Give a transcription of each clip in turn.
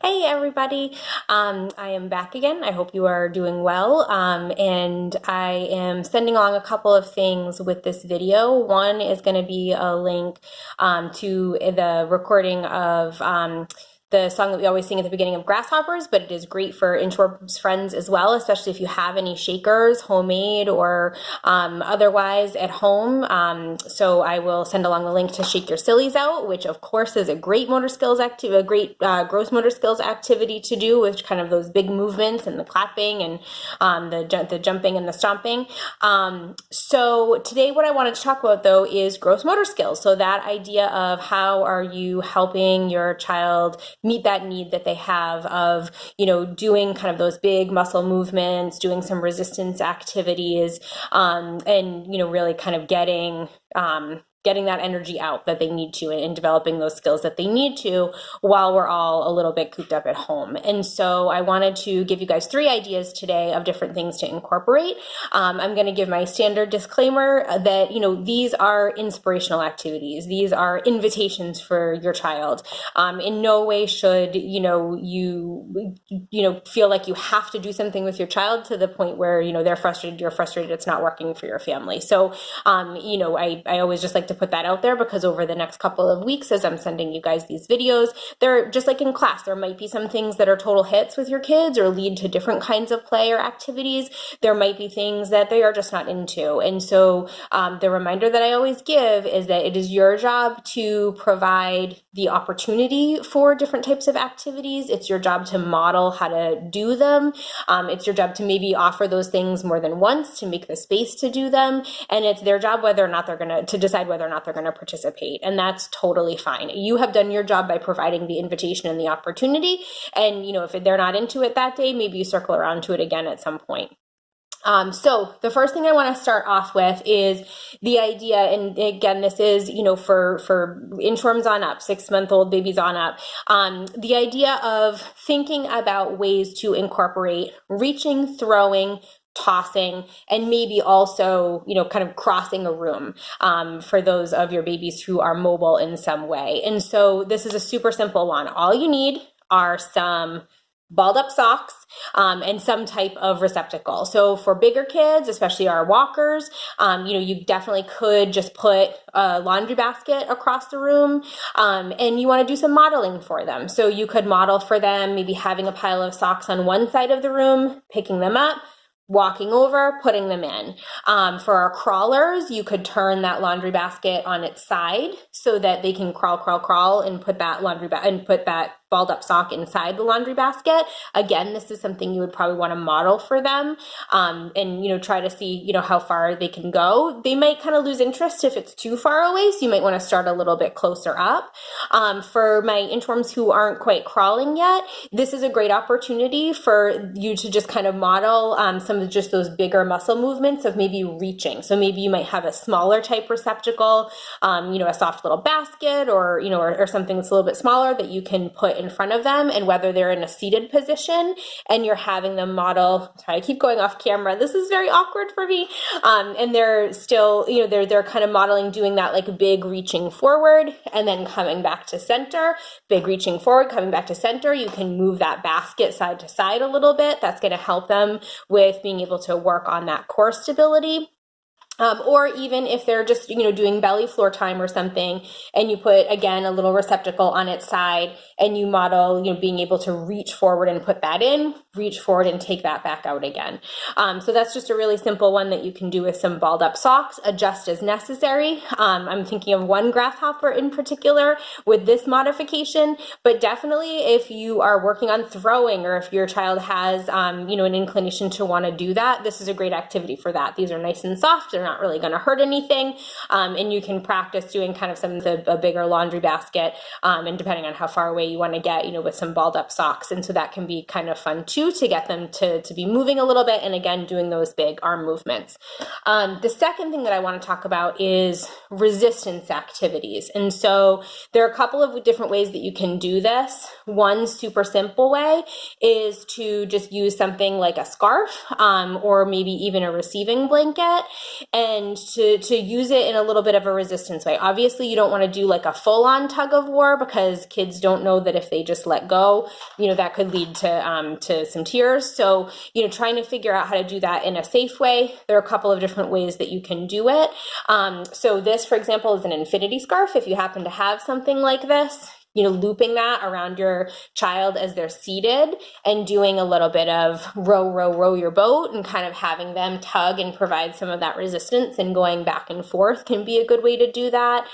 Hey everybody, I am back again. I hope you are doing well. And I am sending along a couple of things with this video. One is going to be a link to the recording of the song that we always sing at the beginning of Grasshoppers, but it is great for Inchworms friends as well, especially if you have any shakers, homemade or otherwise at home. So I will send along the link to Shake Your Sillies Out, which of course is a great motor skills activity, a great gross motor skills activity to do with kind of those big movements and the clapping and the jumping and the stomping. So today what I wanted to talk about though is gross motor skills. So that idea of how are you helping your child meet that need that they have of, doing kind of those big muscle movements, doing some resistance activities, and, really kind of getting that energy out that they need to and developing those skills that they need to while we're all a little bit cooped up at home. And so I wanted to give you guys 3 ideas today of different things to incorporate. I'm going to give my standard disclaimer that, these are inspirational activities. These are invitations for your child. In no way should, you feel like you have to do something with your child to the point where, they're frustrated, you're frustrated, it's not working for your family. So, I always just like to put that out there because over the next couple of weeks, as I'm sending you guys these videos, they're just like in class, there might be some things that are total hits with your kids or lead to different kinds of play or activities. There might be things that they are just not into. And so the reminder that I always give is that it is your job to provide the opportunity for different types of activities. It's your job to model how to do them. It's your job to maybe offer those things more than once to make the space to do them. And it's their job whether or not to decide whether or not they're going to participate. And that's totally fine. You have done your job by providing the invitation and the opportunity. And, if they're not into it that day, maybe you circle around to it again at some point. So the first thing I want to start off with is the idea, and again, this is, for inchworms on up, 6-month-old babies on up, the idea of thinking about ways to incorporate reaching, throwing, tossing, and maybe also, kind of crossing a room for those of your babies who are mobile in some way. And so this is a super simple one. All you need are some balled up socks and some type of receptacle. So for bigger kids, especially our walkers, you definitely could just put a laundry basket across the room, and you want to do some modeling for them. So you could model for them, maybe having a pile of socks on one side of the room, picking them up, walking over, putting them in. For our crawlers, you could turn that laundry basket on its side so that they can crawl and put that put that balled up sock inside the laundry basket. Again, this is something you would probably want to model for them, and try to see how far they can go. They might kind of lose interest if it's too far away, so you might want to start a little bit closer up. For my inchworms who aren't quite crawling yet, this is a great opportunity for you to just kind of model some of just those bigger muscle movements of maybe reaching. So maybe you might have a smaller type receptacle, a soft little basket or something that's a little bit smaller that you can put in front of them, and whether they're in a seated position and you're having them model, sorry, I keep going off camera. This is very awkward for me. And they're still, they're kind of modeling doing that like big reaching forward and then coming back to center, big reaching forward, coming back to center. You can move that basket side to side a little bit. That's going to help them with being able to work on that core stability. Or even if they're just, doing belly floor time or something, and you put, again, a little receptacle on its side, and you model, being able to reach forward and put that in, reach forward and take that back out again. So that's just a really simple one that you can do with some balled up socks, adjust as necessary. I'm thinking of one grasshopper in particular with this modification, but definitely if you are working on throwing, or if your child has, an inclination to want to do that, this is a great activity for that. These are nice and soft. They're not really going to hurt anything. And you can practice doing kind of some of a bigger laundry basket, and depending on how far away you want to get, with some balled up socks. And so that can be kind of fun too, to get them to be moving a little bit. And again, doing those big arm movements. The second thing that I want to talk about is resistance activities. And so there are a couple of different ways that you can do this. One super simple way is to just use something like a scarf, or maybe even a receiving blanket, and to use it in a little bit of a resistance way. Obviously, you don't want to do like a full-on tug of war, because kids don't know that if they just let go, that could lead to some tears. So, trying to figure out how to do that in a safe way. There are a couple of different ways that you can do it. So this, for example, is an infinity scarf. If you happen to have something like this, looping that around your child as they're seated and doing a little bit of row, row, row your boat, and kind of having them tug and provide some of that resistance and going back and forth can be a good way to do that.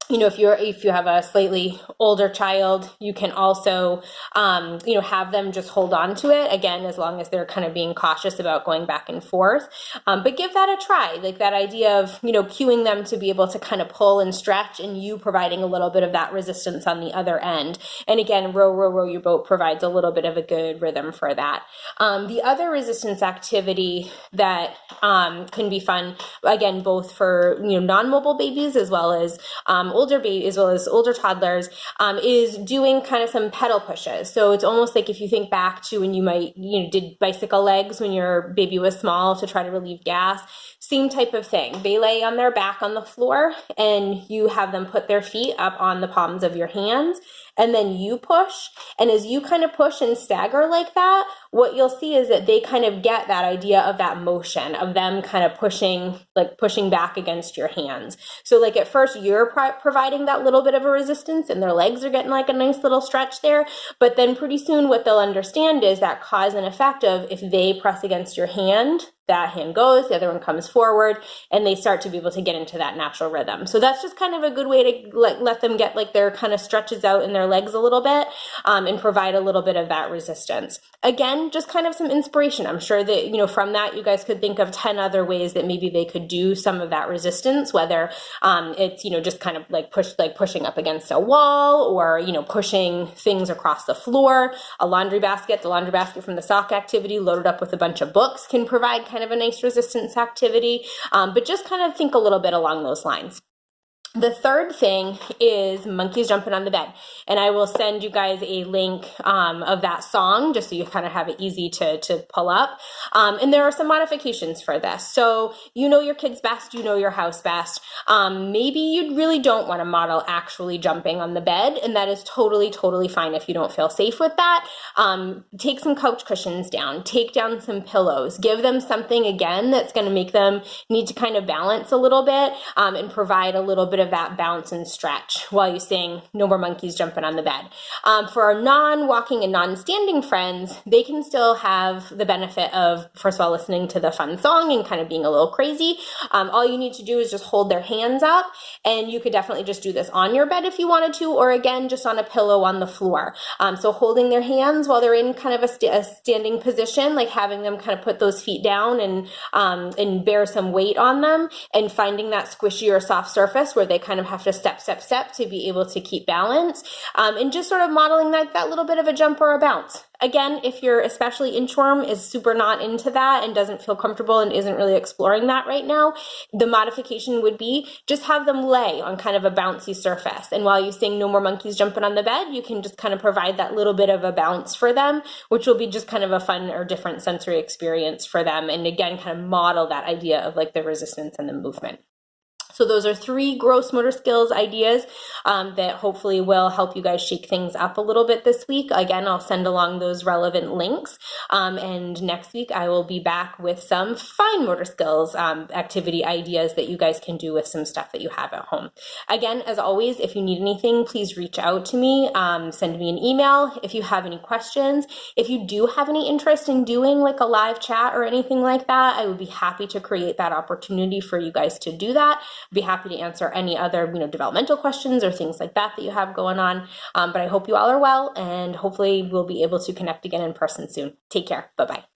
If you have a slightly older child, you can also, have them just hold on to it, again, as long as they're kind of being cautious about going back and forth. But give that a try, like that idea of, cueing them to be able to kind of pull and stretch, and you providing a little bit of that resistance on the other end. And again, row, row, row your boat provides a little bit of a good rhythm for that. The other resistance activity that can be fun, again, both for, non-mobile babies as well as older babies, as well as older toddlers, is doing kind of some pedal pushes. So it's almost like if you think back to when you did bicycle legs when your baby was small to try to relieve gas, same type of thing. They lay on their back on the floor, and you have them put their feet up on the palms of your hands, and then you push. And as you kind of push and stagger like that, what you'll see is that they kind of get that idea of that motion of them kind of pushing back against your hands. So like at first you're providing that little bit of a resistance, and their legs are getting like a nice little stretch there. But then pretty soon what they'll understand is that cause and effect of, if they press against your hand, that hand goes, the other one comes forward, and they start to be able to get into that natural rhythm. So that's just kind of a good way to let them get like their kind of stretches out in their legs a little bit, and provide a little bit of that resistance. Again, just kind of some inspiration. I'm sure that, from that, you guys could think of 10 other ways that maybe they could do some of that resistance, whether it's, just kind of like pushing up against a wall, or, pushing things across the floor. The laundry basket from the sock activity loaded up with a bunch of books can provide kind of a nice resistance activity, but just kind of think a little bit along those lines. The third thing is monkeys jumping on the bed. And I will send you guys a link of that song, just so you kind of have it easy to pull up. And there are some modifications for this. So you know your kids best, you know your house best. Maybe you really don't want to model actually jumping on the bed, and that is totally, totally fine if you don't feel safe with that. Take some couch cushions down, take down some pillows, give them something, again, that's going to make them need to kind of balance a little bit, and provide a little bit of that bounce and stretch while you sing No More Monkeys Jumping on the Bed. For our non-walking and non-standing friends, they can still have the benefit of, first of all, listening to the fun song and kind of being a little crazy. All you need to do is just hold their hands up, and you could definitely just do this on your bed if you wanted to, or again, just on a pillow on the floor. So holding their hands while they're in kind of a standing position, like having them kind of put those feet down and bear some weight on them, and finding that squishy or soft surface where they kind of have to step to be able to keep balance, and just sort of modeling that little bit of a jump or a bounce. Again, if you're especially inchworm is super not into that and doesn't feel comfortable and isn't really exploring that right now, the modification would be just have them lay on kind of a bouncy surface. And while you sing No More Monkeys Jumping on the Bed, you can just kind of provide that little bit of a bounce for them, which will be just kind of a fun or different sensory experience for them. And again, kind of model that idea of like the resistance and the movement. So those are 3 gross motor skills ideas that hopefully will help you guys shake things up a little bit this week. Again, I'll send along those relevant links. And next week I will be back with some fine motor skills activity ideas that you guys can do with some stuff that you have at home. Again, as always, if you need anything, please reach out to me. Send me an email if you have any questions. If you do have any interest in doing like a live chat or anything like that, I would be happy to create that opportunity for you guys to do that. Be happy to answer any other, developmental questions or things like that you have going on. But I hope you all are well, and hopefully we'll be able to connect again in person soon. Take care. Bye-bye.